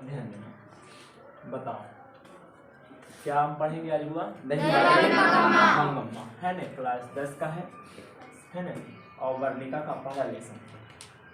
ध्यान देना। बताओ क्या हम पढ़ेंगे आज हुआ? दही वाली मंगम्मा है ना, क्लास 10 का है ना, और वर्णिका का पहला लेसन।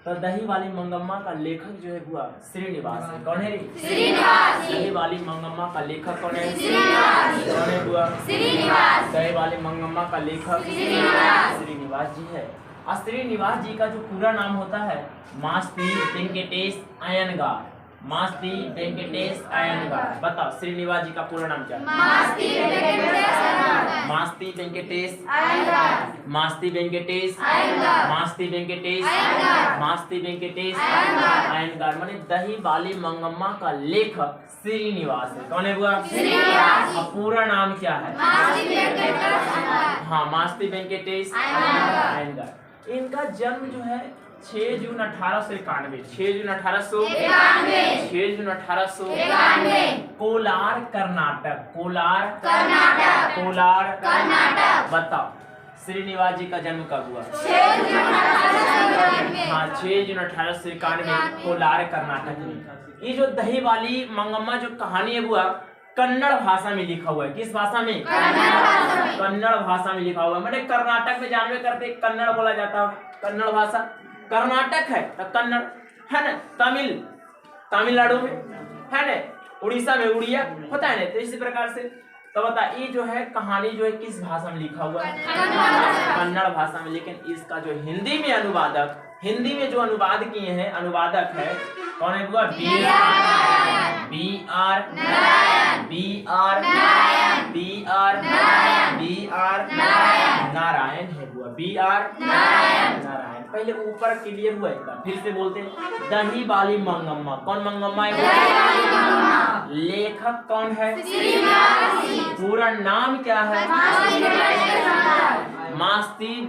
तो दही वाली मंगम्मा का लेखक जो है हुआ श्रीनिवास है। कौन है रे? श्रीनिवास। दही वाली मंगम्मा का लेखक कौन है? श्रीनिवास। कौन है हुआ? श्रीनिवास। दही वाली मंगम्मा का लेखक श्रीनिवास जी है। और श्रीनिवास जी का जो पूरा नाम होता है मास्ती वेंकटेश अयंगार। मास्ती वेंकटेश अयंगार। बताओ श्रीनिवास जी का पूरा नाम क्या है? मास्ती वेंकटेश अयंगार। मास्ती वेंकटेश अयंगार। मास्ती वेंकटेश अयंगार। मास्ती वेंकटेश अयंगार। माने दही वाली मंगम्मा का लेखक श्रीनिवास है। कौन है हुआ? श्रीनिवास। और पूरा नाम क्या है? मास्ती वेंकटेश अयंगार। हाँ, मास्ती वेंकटेश अयंगार। इनका जन्म जो है 6 जून 1891 6 जून 1891 कोलार कर्नाटक। कोलार कर्नाटक। बताओ श्रीनिवास जी का जन्म कब हुआ? 6 जून 1891। हाँ, 6 जून 1891 कोलार कर्नाटक में। ये जो दही वाली मंगम्मा जो कहानी है हुआ कन्नड़ भाषा में लिखा हुआ है। किस भाषा में? कन्नड़ भाषा में लिखा हुआ है। मैंने कर्नाटक में जानवे करते कन्नड़ बोला जाता है। कन्नड़ भाषा कर्नाटक है तो कन्नड़ है ना, तमिलनाडु में है ना, उड़ीसा में उड़िया होता है ना। तो इसी प्रकार से तो बता ये जो है कहानी जो है किस भाषा में लिखा हुआ है? कन्नड़ भाषा में। लेकिन इसका जो हिंदी में अनुवादक, हिंदी में जो अनुवाद किए हैं अनुवादक है कौन है? नारायण है हुआ। नारायण। पहले ऊपर क्लियर हुआ एक बार, फिर से बोलते दही वाली मंगम्मा। कौन मंगम्मा है? लेखक कौन है? पूरा नाम क्या है? मास्ती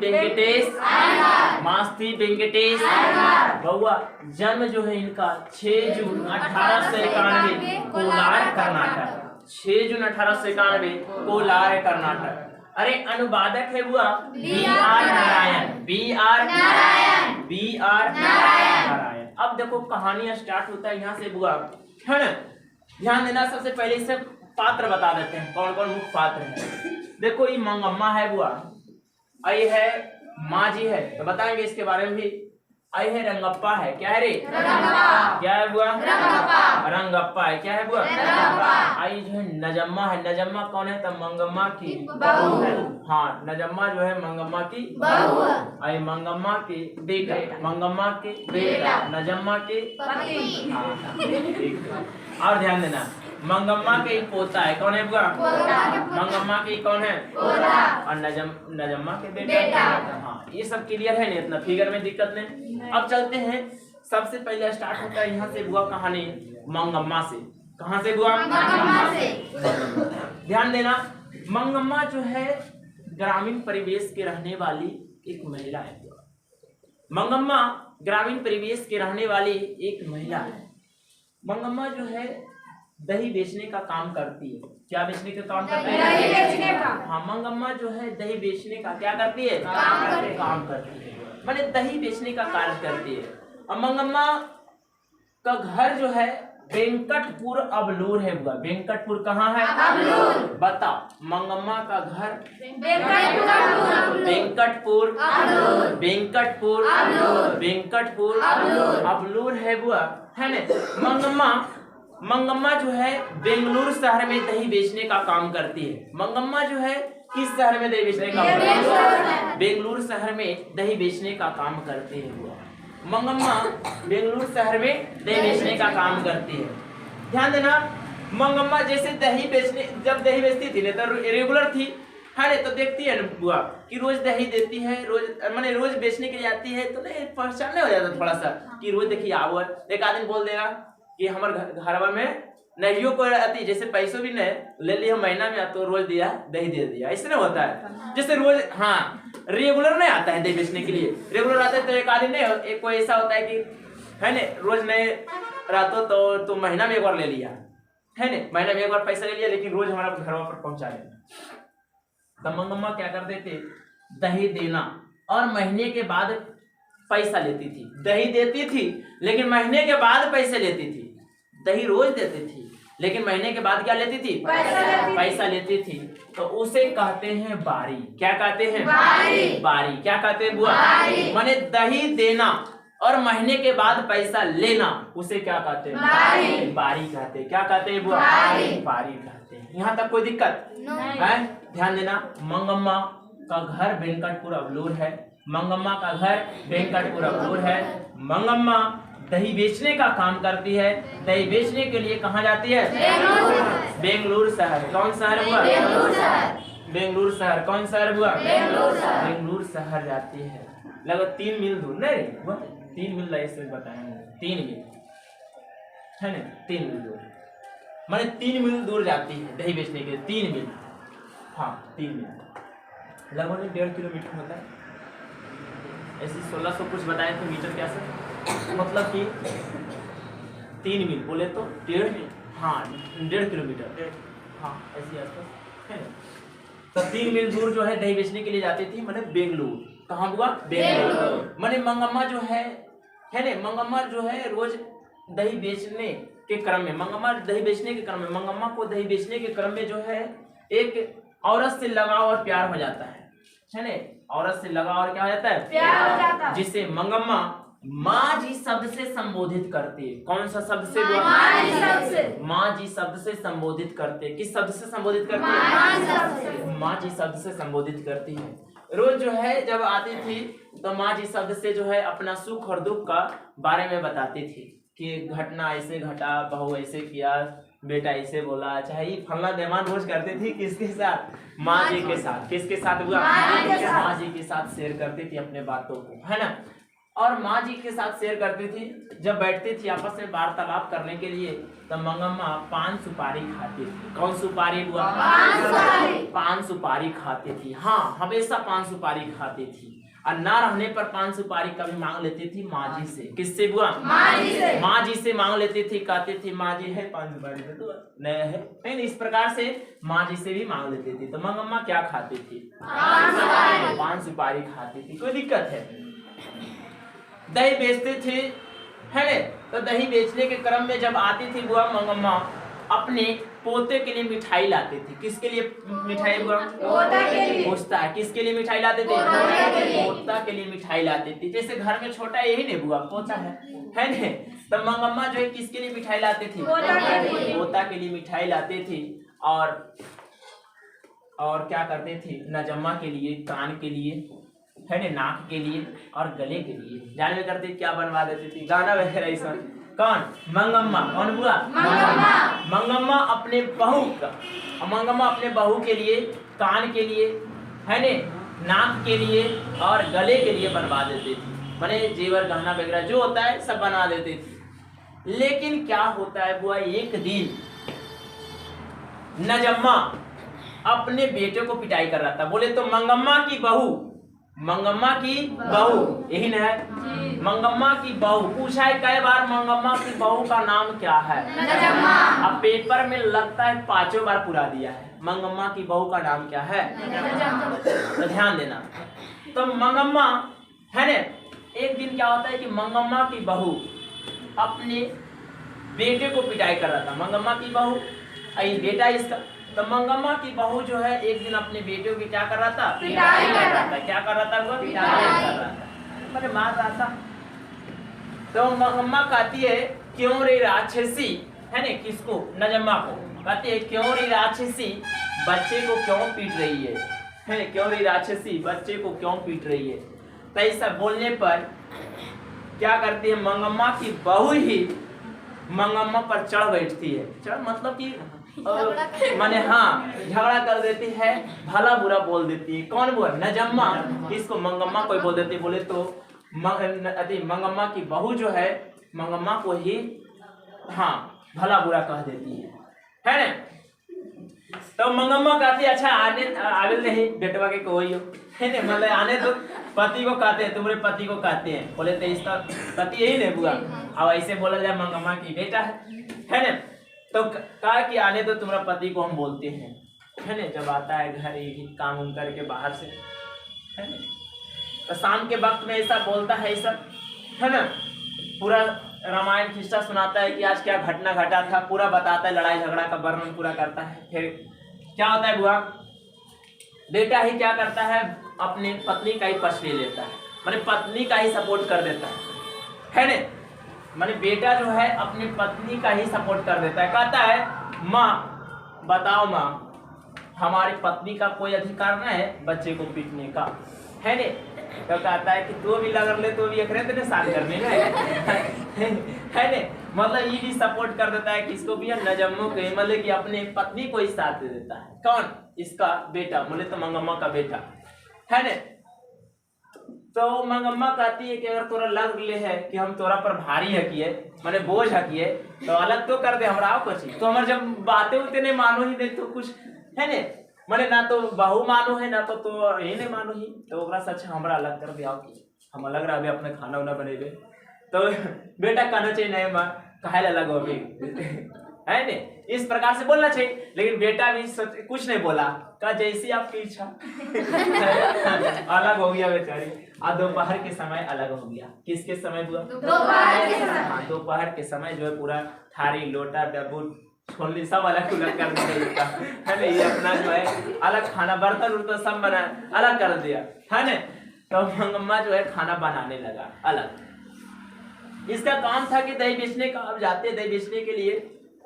वेंकटेश बउआ। जन्म जो है इनका 6 जून 1891 कोलार कर्नाटक। 6 जून 1891 कोलार कर्नाटक। अरे अनुवादक है हुआ बी.आर. नारायण। अब देखो कहानी स्टार्ट होता है यहाँ से बुआ है ना। ध्यान देना, सबसे पहले इसे पात्र बता देते हैं कौन कौन मुख्य पात्र है। देखो ये मंगम्मा है बुआ, आई है माँ जी है, तो बताएंगे इसके बारे में भी। आई है रंगप्पा है। क्या है रे? क्या है बुआ? रंगप्पा है। क्या है बुआ? आई जो है नजम्मा है। नजम्मा कौन है? तो मंगम्मा की बहू है। हाँ, नजम्मा जो है मंगम्मा की बहू है। आई मंगम्मा के बेटा, मंगम्मा के बेटा, नजम्मा के पति। हाँ, और ध्यान देना मंगम्मा के ही पोता है। कौन है बुआ? मंगम्मा की कौन है? और नजम्मा के बेटा। हाँ, ये सब क्लियर है नहीं, इतना फिगर में दिक्कत नहीं। अब चलते हैं, सबसे पहले स्टार्ट होता है यहाँ से बुआ कहानी मंगम्मा से। कहाँ से बुआ? मंगम्मा से। ध्यान देना, मंगम्मा जो है ग्रामीण परिवेश के रहने वाली एक महिला है। मंगम्मा ग्रामीण परिवेश के रहने वाली एक महिला है। मंगम्मा जो है दही बेचने का काम करती है। क्या बेचने का काम करती है? दही बेचने का। हाँ, मंगम्मा जो है दही बेचने का क्या करती है? काम करती है। माने दही बेचने का कार्य करती है। और मंगम्मा का घर जो है वेंकटपुर अबलूर है। वेंकटपुर कहाँ है? अबलूर। बताओ मंगम्मा का घर वेंकटपुर अबलूर है बुआ है ना। मंगम्मा जो है बेंगलुरु शहर में दही बेचने का काम करती है। मंगम्मा जो है किस शहर में दही बेचने का काम? बेंगलुरु शहर में दही बेचने का काम करती है। मंगम्मा बेंगलुरु शहर में दही बेचने का काम करती है। ध्यान देना, मंगम्मा जैसे जब दही बेचती थी ना तो रेगुलर थी है ना, तो देखती है ना बुआ कि रोज दही देती है, रोज बेचने के लिए आती है, तो नहीं पहचान नहीं हो जाता थोड़ा सा कि रोज देखिए आओ। एक आदमी बोल देगा कि हमारे घरवा में नहियो को आती, जैसे पैसों भी नहीं ले लिया महीना में तो रोज दिया दही दे दिया, इससे नहीं होता है। जैसे रोज हाँ रेगुलर नहीं आता है दही बेचने के लिए। रेगुलर आता है तो एक आदमी नहीं, एक कोई ऐसा होता है कि है ना रोज नहीं रहता तो महीना में एक बार ले लिया है ना, महीना में एक बार पैसा ले लिया, लेकिन रोज हमारा घर पर पहुंचा देना। तो मंगम्मा क्या करते थे? दही देना और महीने के बाद पैसा लेती थी। दही देती थी लेकिन महीने के बाद पैसे लेती थी। दही रोज देती थी, लेकिन महीने के बाद क्या लेती थी? पैसा लेती थी। तो उसे कहते हैं बारी। क्या कहते हैं? बारी। क्या कहते हैं बुआ? माने दही देना और महीने के बाद पैसा लेना, उसे क्या कहते हैं? बारी कहते हैं। क्या कहते हैं बुआ? बारी कहते हैं। यहाँ तक कोई दिक्कत है? ध्यान देना। मंगम्मा का घर वेंकटपुर अबलूर है। मंगम्मा का घर वेंकटपुर अबलूर है। मंगम्मा दही बेचने का काम करती है। दही बेचने के लिए कहाँ जाती है? बेंगलुरु शहर। कौन शहर हुआ? बेंगलुरु शहर। कौन शहर हुआ? बेंगलुरु शहर जाती है। लगभग 3 मील दूर, नहीं हुआ 3 मील ऐसे बताएंगे, 3 मील है ना, 3 मील दूर, माने 3 मील दूर जाती है दही बेचने के लिए। 3 मील, हाँ 3 मील, लगभग 1.5 किलोमीटर होता है। ऐसे 1600 कुछ बताए थे मीटर क्या सर, मतलब कि 3 मील बोले तो 1.5, हाँ 1.5 किलोमीटर, हाँ ऐसी आसपास है ना। तो 3 मील दूर जो है दही बेचने के लिए जाती थी, माने बेंगलुरु। कहाँ हुआ? बेंगलुरु। माने मंगम्मा जो है ना, मंगम्मा जो है रोज दही बेचने के क्रम में, मंगम्मा दही बेचने के क्रम में, मंगम्मा को दही बेचने के क्रम में जो है एक औरत से लगाव और प्यार हो जाता है ना। औरत से लगाव और क्या हो जाता है? प्यार हो जाता है। जिसे मंगम्मा माँ जी शब्द से संबोधित करती है। कौन सा शब्द से? माँ जी शब्द से संबोधित करते हैं। किस शब्द से संबोधित करती है? माँ जी शब्द से संबोधित करती है। रोज जो है जब आती थी तो माँ जी शब्द से जो है अपना सुख और दुख का बारे में बताती थी कि घटना ऐसे घटा, बहू ऐसे किया, बेटा ऐसे बोला, चाहे ये फलना देवान रोज करती थी। किसके साथ? माँ जी के साथ। किसके साथ हुआ? माँ जी के साथ शेयर करती थी अपने बातों को, है ना। और माँ जी के साथ शेयर करती थी। जब बैठती थी आपस में वार्तालाप करने के लिए, तो मंगम्मा पान सुपारी खाती थी। कौन सुपारी हुआ? पान सुपारी खाती थी। हाँ, हमेशा पान सुपारी खाती थी। और ना रहने पर पान सुपारी कभी मांग लेती थी माँ जी से। किससे बुआ? माँ जी से मांग लेती थी। कहती थी माँ जी है पान सुपारी दे दो, नया है। नहीं, इस प्रकार से माँ जी से भी मांग लेती थी। तो मंगम्मा क्या खाती थी? पान सुपारी खाती थी। कोई दिक्कत है? दही बेचते थे, है। तो दही बेचने के क्रम में जब आती थी बुआ मंगम्मा, अपने पोते के लिए मिठाई लाती थी। किसके लिए मिठाई बुआ? पोता। किसके लिए मिठाई लाते थे? पोता के लिए मिठाई लाती थी। जैसे घर में छोटा यही नहीं बुआ, पोता है ना। तो मंगम्मा जो है किसके लिए मिठाई लाती थी? पोता के लिए मिठाई लाती थी। और क्या करते थे? नजम्मा के लिए, कान के लिए, है ना, नाक के लिए और गले के लिए जान में करते क्या बनवा देती थी, गाना वगैरह ऐसा। कौन? मंगम्मा। कौन बुआ? मंगम्मा अपने बहू का, मंगम्मा अपने बहू के लिए, कान के लिए, है ने, नाक के लिए और गले के लिए बनवा देती थी। माने जेवर गहना वगैरह जो होता है सब बना देती थी। लेकिन क्या होता है बुआ, एक दिन नजम्मा अपने बेटे को पिटाई कर रहा था। बोले तो मंगम्मा की बहू, मंगम्मा की बहू, यही ना है? मंगम्मा की बहू पूछा है कई बार, मंगम्मा की बहू का नाम क्या है? नजम्मा। अब पेपर में लगता है 5 बार पूरा दिया है। मंगम्मा की बहू का नाम क्या है? तो ध्यान देना। तो मंगम्मा, है ना, एक दिन क्या होता है कि मंगम्मा की बहू अपने बेटे को पिटाई कर रहा था। मंगम्मा की बहू, बेटा इसका। तो मंगम्मा की बहू जो है एक दिन अपने बेटे को क्या कर रहा था? पिटाई कर रहा था। क्या कर रहा था वो? पिटाई कर रहा था, मैंने मार रहा था। तो मंगम्मा कहती है क्यों रे राक्षसी, है ना, किसको? नजम्मा को। कहती है क्यों रे राक्षसी बच्चे को क्यों पीट रही है? क्यों रे राक्षसी बच्चे को क्यों पीट रही है? तो ऐसा बोलने पर क्या करती है मंगम्मा की बहू ही मंगम्मा पर चढ़ बैठती है। चढ़ मतलब कि माने हाँ, झगड़ा कर देती है, भला बुरा बोल देती है। कौन बोल? नजम्मा। किसको? मंगम्मा को बोल देती है। बोले तो मंगम्मा की बहू जो है मंगम्मा को ही हाँ भला बुरा कह देती है ना। तो मंगम्मा कहती है अच्छा आगे नहीं बेटवा के कोई हो, है ना, मतलब आने तो पति को कहते हैं, तुम्हारे पति को कहते हैं। बोले तो इसका पति यही नहीं बुआ। अब ऐसे बोला जाए मंगम्मा की बेटा है ना। तो कहा कि आने तो तुम्हारा पति को हम बोलते हैं, है ना। जब आता है घर ही काम उम करके बाहर से, है ना, तो शाम के वक्त में ऐसा बोलता है, ऐसा, है ना, पूरा रामायण किस्सा सुनाता है कि आज क्या घटना घटा था, पूरा बताता है, लड़ाई झगड़ा का वर्णन पूरा करता है। फिर क्या होता है बुआ, बेटा ही क्या करता है, अपनी पत्नी का ही पक्ष ले लेता है, माने पत्नी का ही सपोर्ट कर देता है ने, माने बेटा जो है अपनी पत्नी का ही सपोर्ट कर देता है। कहता है माँ बताओ माँ, हमारी पत्नी का कोई अधिकार नहीं है बच्चे को पीटने का, है ने। तो कहता है कि तू भी लग ले, तो भी एक तेरे साथ करने है ने। मतलब ये भी सपोर्ट कर देता है किसको भी, नजम्मो के, मतलब कि अपने पत्नी को ही साथ दे देता है। कौन? इसका बेटा, बोले तो मंगम्मा का बेटा, है ने। तो मंगम्मा कहती है कि अगर तोरा लग ले है कि हम तोरा पर भारी है किए, माने बोझ है किए, तो अलग तो कर दे, हमरा कुछ तो हमारे जब बातें उतने नहीं मानो ही नहीं तो कुछ, है ने, माने ना तो बहू मानो है ना तो ये नहीं मानो ही, तो ओकरा सच हमरा अलग कर दिया कि हम अलग रहे, अपने खाना उना बनेबे। तो बेटा कहना चाहिए नहीं माँ काहे अलग हो गई, है ने, इस प्रकार से बोलना चाहिए। लेकिन बेटा भी कुछ नहीं बोला, कहा जैसी आपकी इच्छा अलग हो गया बेचारी। आज दोपहर के समय अलग हो गया। किसके समय हुआ? दोपहर के समय। दोपहर के समय जो है पूरा थारी लोटा डब्बू छोली सब अलग अलग कर दिया, है ना। ये अपना जो है अलग खाना, बर्तन उर्तन सब बना अलग कर दिया, है ना। तो मंगम्मा जो है खाना बनाने लगा अलग। इसका काम था कि दही बेचने का। अब जाते दही बेचने के लिए,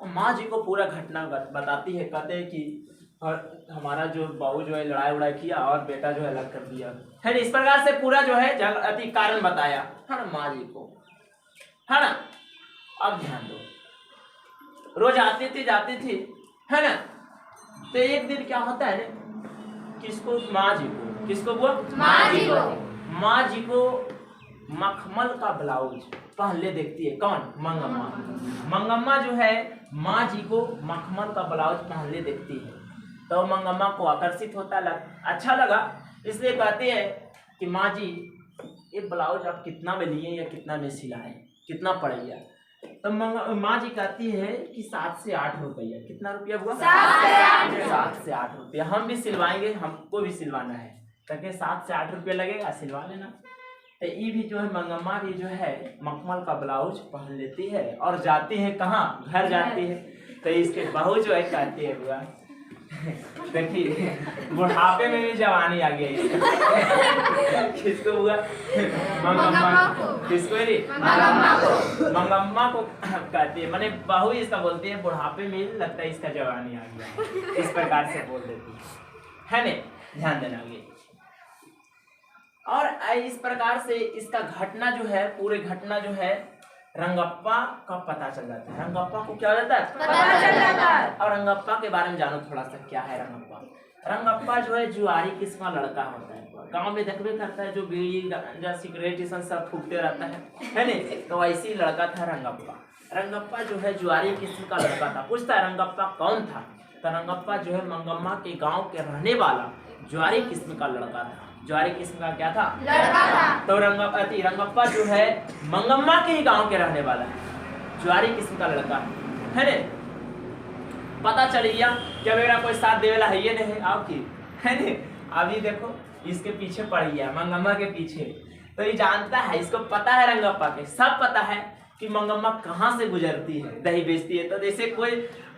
माँ जी को पूरा घटना बताती है। कहते हैं कि और हमारा जो बहू जो है लड़ाई उड़ाई किया और बेटा जो है अलग कर दिया, है ना। इस प्रकार से पूरा जो है अति कारण बताया, है ना, माँ जी को, है ना। अब ध्यान दो, रोज आती थी जाती थी, है ना। तो एक दिन क्या होता है ना, किसको? माँ जी को। किसको वो? माँ जी को। माँ जी को मखमल का ब्लाउज पहले देखती है। कौन? मंगम्मा। मंगम्मा जो है माँ जी को मखमल का ब्लाउज पहले देखती है, तो मंगम्मा को आकर्षित होता अच्छा लगा, इसलिए कहती है कि माँ जी ये ब्लाउज आप कितना में लिए या कितना में सिलाए, कितना पड़ेगा? तो माँ जी कहती है कि 7 से 8 रुपया। कितना रुपया हुआ? 7 से 8 रुपया। हम भी सिलवाएंगे, हमको भी सिलवाना है, ताकि 7 से 8 रुपया लगेगा, सिलवा लेना। तो ये भी जो है मंगम्मा भी जो है मखमल का ब्लाउज पहन लेती है और जाती है कहाँ? घर जाती है। तो इसके बहू जो है कहती है बुआ देखिए बुढ़ापे में भी जवानी आ गई किसको हुआ? मंगम्मा को। किसको? मंगम्मा को कहती है, माने बहू इसका बोलती है बुढ़ापे में लगता है इसका जवानी आ गया, इस प्रकार से बोल देती है ने। ध्यान देना आगे। और इस प्रकार से इसका घटना जो है, पूरे घटना जो है रंगप्पा का पता चल जाता है। रंगप्पा को क्या हो जाता है? पता चल जाता है। और रंगप्पा के बारे में जानो थोड़ा सा, क्या है रंगप्पा? रंगप्पा जो है जुआरी किस्म का लड़का होता है, गांव में देखबे करता है, जो बीड़ी गांजा सिगरेट ये सब फूकते रहता है ने। तो ऐसे ही लड़का था रंगप्पा। रंगप्पा जो है जुआरी किस्म का लड़का था। पूछता है रंगप्पा कौन था? तो रंगप्पा जो है मंगम्मा के गाँव के रहने वाला जुआरी किस्म का लड़का था। जुआरी किस्म का क्या था? लड़का था। तो रंगप्पा जो है मंगम्मा के ही गांव के रहने वाला है, जुआरी किस्म का लड़का है ने। पता चल गया कि मेरा कोई साथ देवेला है ये नहीं आओ की, है ने। अभी देखो इसके पीछे पड़ गया, मंगम्मा के पीछे। तो ये जानता है, इसको पता है, रंगप्पा के सब पता है कि मंगम्मा कहाँ से गुजरती है, दही बेचती है। तो जैसे कोई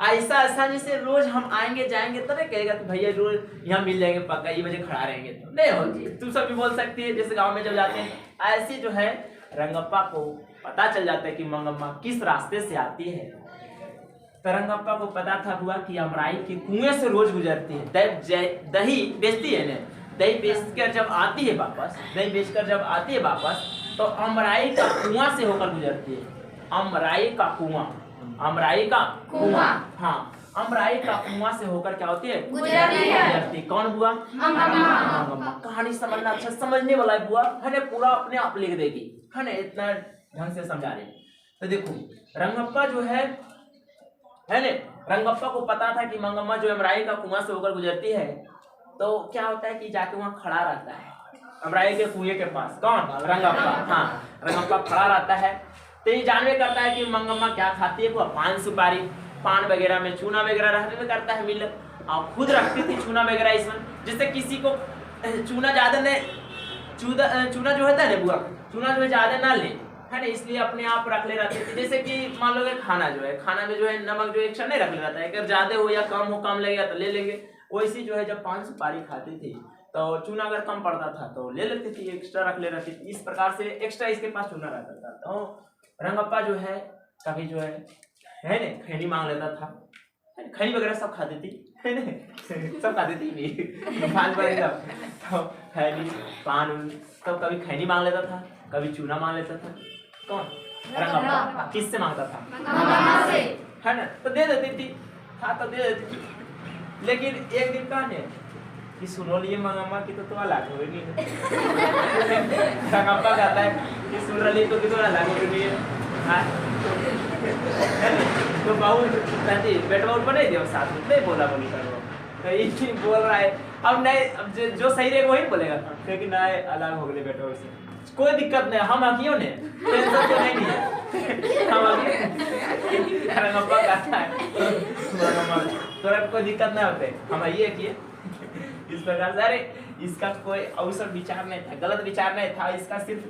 ऐसा जैसे रोज हम आएंगे जाएंगे तो नहीं कहेगा कि भैया रोज यहाँ मिल जाएंगे पक्का, ये बजे खड़ा रहेंगे, तो नहीं होती। तुम सब भी बोल सकती है, जैसे गांव में जब जाते हैं ऐसे जो है रंगप्पा को पता चल जाता है कि मंगम्मा किस रास्ते से आती है। तो रंगप्पा को पता था हुआ कि अमराई के कुएं से रोज गुजरती है, दही बेचती है ना। दही बेचकर जब आती है वापस, दही बेचकर जब आती है वापस, तो अमराई का कुआं से होकर गुजरती है। अमराई का कुआं, अमराई का कुआं, हाँ, अमराई का कुआं से होकर क्या होती है? गुजरती। कौन बुआ? मंगम्मा। कहानी समझना अच्छा समझने वाला है बुआ, है ना, पूरा अपने आप लिख देगी, है ना, इतना ढंग से समझा रहे। तो देखो रंगप्पा जो है ने, रंगप्पा को पता था कि मंगम्मा जो अमराई का कुआं से होकर गुजरती है। तो क्या होता है कि जाके वहाँ खड़ा रहता है अमराई के कुएं के पास। कौन? रंगप्पा। हाँ, रंगप्पा खड़ा रहता है। तो ये जानवे करता है कि मंगम्मा क्या खाती है, वो पान सुपारी, पान वगैरह में चूना वगैरह रखने में करता है मिल, और खुद रखती थी चूना वगैरह इसमें, जिससे किसी को चूना ज्यादा नहीं, चूना जो होता है ना बुआ, चूना जो है ज्यादा ना ले, है ना, इसलिए अपने आप रख ले रहते थे। जैसे कि मान लो कि खाना जो है, खाना में जो है नमक जो एक्स्ट्रा नहीं रख ले रहता है, अगर ज्यादा हो या कम हो, कम लगेगा तो ले लेंगे। वैसे जो है जब 5 सुपारी खाते थे तो चूना अगर कम पड़ता था तो ले लेते थे, एक्स्ट्रा रख ले रहती थी। इस प्रकार से एक्स्ट्रा इसके पास चूना रहता था। तो रंगप्पा जो है कभी जो है ना खैनी मांग लेता था, खैनी वगैरह सब खाती थी, है ना, सब खाती थी पान वगैरह, तो खैनी पान तो कभी खैनी मांग लेता था, कभी चूना मांग लेता था। कौन? रंगप्पा। किससे मांगता था? है ना, तो दे देती थी, हाँ तो दे देती थी। लेकिन एक दिन कहा ने कि सुनो लिए मंगम्मा की तो अलग हो गई रंगप्पा कहता है कि सुन रही तो कि अलग हो गई है। तो बहू कहती बेटा उठ नहीं दिया साथ में, नहीं बोला बोली करो, तो ये बोल रहा है। अब नहीं, अब जो सही रहेगा वही बोलेगा, क्योंकि ना अलग हो गए बेटा उससे, कोई दिक्कत नहीं, हम अकियों ने टेंशन तो नहीं है, हम रंगप्पा कहता है तोरा कोई दिक्कत नहीं होते, हम ये किए इस प्रकार से। अरे इसका कोई अवसर विचार नहीं था, गलत विचार नहीं था, इसका सिर्फ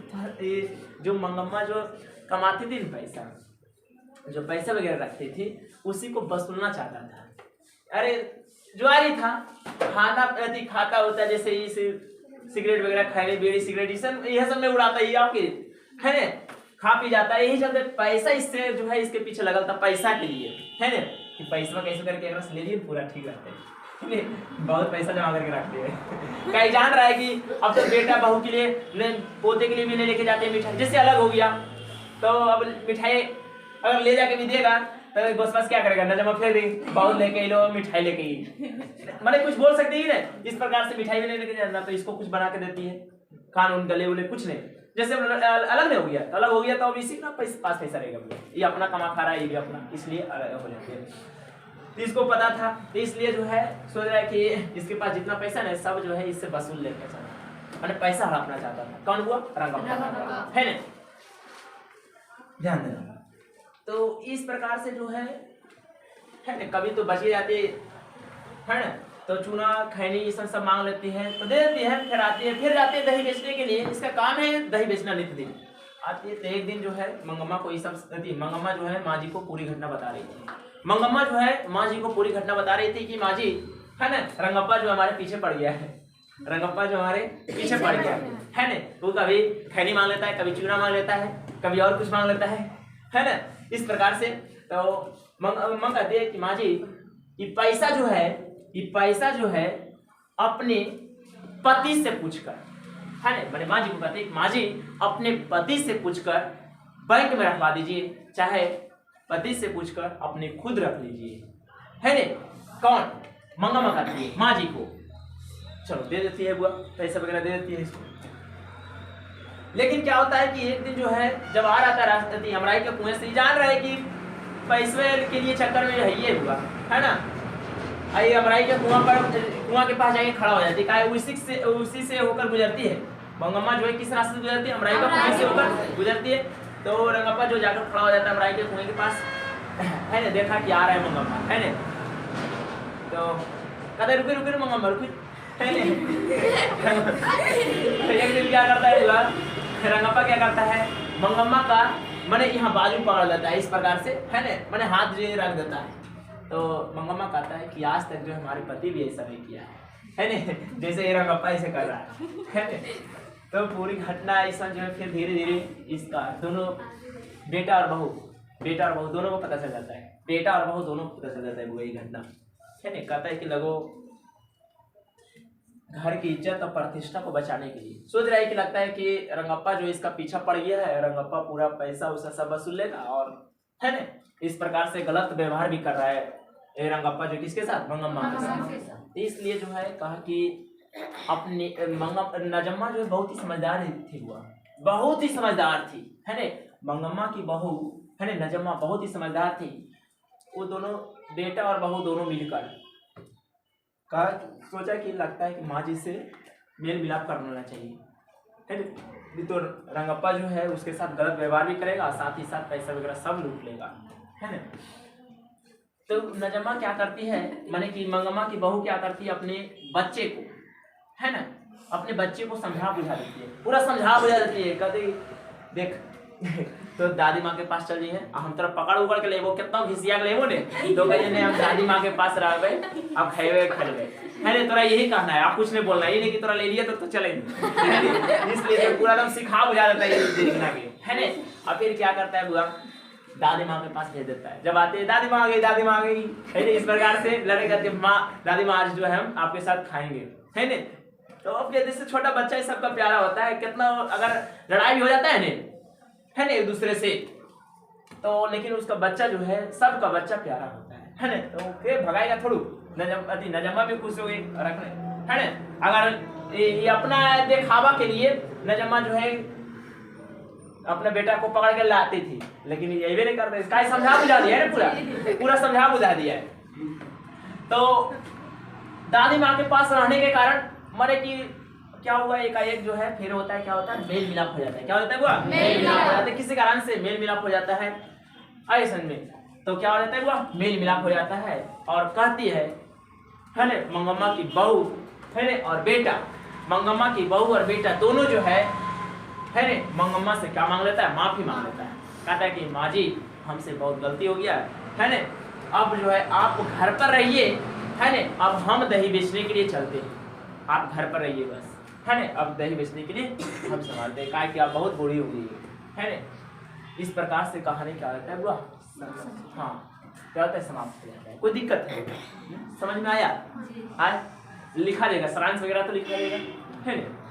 जो मंगम्मा जो कमाती थी पैसा, जो पैसा वगैरह रखती थी, उसी को वसूलना चाहता था। अरे जुआरी था, खाना प्रति खाता होता है, जैसे इस सिगरेट वगैरह खाने, बीड़ी सिगरेट यह सब में उड़ाता है, आपके है ना, खा पी जाता है। यही चलते पैसा इससे जो है इसके पीछे लगल था, पैसा के लिए, है ना, कि पैसा कैसे करके अगर ले लिए पूरा ठीक रहता है, बहुत पैसा जमा करके रखते हैं। कहीं जान रहा है कि अब तो बेटा बहू के लिए, पोते के लिए भी ले लेके जाते हैं मिठाई, जैसे अलग हो गया तो अब मिठाई अगर ले जाके भी देगा तो बस क्या करेगा, नजमा फेर दी, बहुत लेके लो मिठाई लेके ही, मैंने कुछ बोल सकती है ना, इस प्रकार से मिठाई भी नहीं लेके जाना, तो इसको कुछ बना के देती है, कानून गले उले कुछ नहीं, जैसे अलग नहीं हो गया, अलग हो गया तो अब इसी का पास पैसा रहेगा, ये अपना कमा खा रहा है, ये भी अपना, इसलिए अलग हो जाती है। तो इसको पता था, तो इसलिए जो है सोच रहा है कि इसके पास जितना पैसा है सब जो है इससे वसूल लेना चाहता, मैंने पैसा हड़पना चाहता था। कौन हुआ? रंगप्पा, है ना, ध्यान देना। तो इस प्रकार से जो है ना, कभी तो बची जाती है ना, तो चूना खैनी ये सब मांग लेती है तो दे देती है, फिर आती है, फिर जाती है दही बेचने के लिए, इसका काम है दही बेचना नित्य दिन। आती है तो एक दिन जो है मंगम्मा को ये सब, मंगम्मा जो है माँ जी को पूरी घटना बता रही थी। मंगम्मा जो है माँ जी को पूरी घटना बता रही थी कि माँ जी, है ना, रंगप्पा जो हमारे पीछे पड़ गया है, रंगप्पा जो हमारे पीछे पड़ गया है ना, वो कभी खैनी मांग लेता है, कभी चूना मांग लेता है, कभी और कुछ मांग लेता है ना, इस प्रकार से। तो मंग कहती है कि माँ जी ये पैसा जो है अपने पति से पूछकर, है ना, मैंने माँ जी को कहती है माँ जी अपने पति से पूछकर बैंक में रखवा दीजिए, चाहे पति से पूछकर अपने खुद रख लीजिए, है ना। कौन? मंगम्मा कहती है माँ जी को, चलो दे देती है बुआ, पैसा वगैरह दे देती है इसको। लेकिन क्या होता है कि एक दिन जो है जब आ रहा था राष्ट्रपति अमराई के कुएं से, जान रहे कि पैसे के लिए चक्कर में है ये हुआ, है ना, आई अमराई के कुआं के पास जाके खड़ा हो जाती है, उसी से होकर गुजरती है। मंगम्मा जो है किस रास्ते से गुजरती है? अमराई का कुएं से होकर गुजरती है। तो रंगप्पा जो जाकर खड़ा हो जाता है अमराई के कुएं के पास, है ना, देखा कि आ रहा है मंगम्मा, है ना, तो कहता है रुके मंगम्मा रुके, है ना। एक दिन क्या करता है रंगप्पा, क्या करता है मंगम्मा का मैंने यहाँ बाजू पकड़ लेता है इस प्रकार से, है ना, मैंने हाथ जो रख देता है। तो मंगम्मा कहता है कि आज तक जो हमारे पति भी ऐसा नहीं किया है ना, जैसे ये रंगप्पा ऐसे कर रहा है ना। तो पूरी घटना ऐसा जो है फिर धीरे धीरे इसका दोनों बेटा और बहू दोनों को पता चल जाता है, बेटा और बहू दोनों को पता चल जाता है वो यही घटना, है ना। कहता है कि लगो घर की इज्जत और प्रतिष्ठा को बचाने के लिए सोच रहा है कि लगता है कि रंगप्पा जो इसका पीछा पड़ गया है, रंगप्पा पूरा पैसा उसा सब वसूल लेगा, और है ना इस प्रकार से गलत व्यवहार भी कर रहा है रंगप्पा जो किसके साथ? मंगम्मा के साथ। इसलिए जो है कहा कि अपनी नजम्मा जो है बहुत ही समझदार थी, हुआ बहुत ही समझदार थी, है ना। मंगम्मा की बहू, है ना, नजम्मा बहुत ही समझदार थी। वो दोनों बेटा और बहू दोनों मिलकर कहा, सोचा कि लगता है कि माँ जी से मेल मिलाप करना चाहिए, है ना। तो रंगप्पा जो है उसके साथ गलत व्यवहार भी करेगा, साथ ही साथ पैसा वगैरह सब लूट लेगा, है ना। तो नजम्मा क्या करती है, माने कि मंगम्मा की बहू क्या करती है, अपने बच्चे को, है ना, अपने बच्चे को समझा बुझा देती है, पूरा समझा बुझा देती है। कहती देख तो दादी माँ के पास चल जाइए, हम तरफ पकड़ उकड़ के लेबो, कितना घिसिया के लेबो ने, तो कहिए ने हम दादी माँ के पास रहबे, अब खेबे खेलबे, है ने, तोरा यही कहना है, आप कुछ नहीं बोलना, ये नहीं कि तोरा ले लिया तो चले नहीं, इसलिए पूरा एकदम सिखा बुझा देता है ये देखना के, है ने। अब फिर क्या करता है बुआ, दादी माँ के पास भेज देता है, जब आते हैं दादी माँ आ गई, दादी माँ आ गई, है ने, इस प्रकार से लड़े कहते माँ दादी माँ आज जो है हम आपके साथ खाएंगे, है ने। तो अब जैसे छोटा बच्चा सबका प्यारा होता है, कितना अगर लड़ाई भी हो जाता है ने, है ने, एक दूसरे से, तो लेकिन उसका बच्चा जो है सबका बच्चा प्यारा होता है ने, तो फिर भगाएगा थोड़ू, नजम्मा भी खुश हो गई रखने, है ने। अगर ये अपना दिखावा के लिए नजम्मा जो है अपने बेटा को पकड़ के लाती थी, लेकिन ये भी नहीं करते, इसका समझा बुझा दिया है ना, पूरा समझा बुझा दिया है। तो दादी माँ के पास रहने के कारण मरे की क्या हुआ, एकाएक जो है फिर होता है, क्या होता है, मेल मिलाप हो जाता है, क्या होता है बुआ, मेल मिलाप हो जाता है, किसी कारण से मेल मिलाप हो जाता है ऐसा में, तो क्या हो जाता है बुआ, मेल मिलाप हो जाता है, और कहती है ना मंगम्मा की बहू, है ने, और बेटा, मंगम्मा की बहू और बेटा दोनों जो है ने, मंगम्मा से क्या मांग लेता है, माफी मांग लेता है, कहता है कि माँ जी हमसे बहुत गलती हो गया है ने, अब जो है आप घर पर रहिए, है ने, अब हम दही बेचने के लिए चलते हैं, आप घर पर रहिए बस, है ने, अब दही बेचने के लिए हम संभालते हैं, काहे कि आप बहुत बूढ़ी हो गई है ने। इस प्रकार से कहानी क्या होता है बुआ, हाँ क्या होता है, समाप्त हो जाता है। कोई दिक्कत है, समझ में आया? लिखा जाएगा, सारांश वगैरह तो लिखा जाएगा, है ना।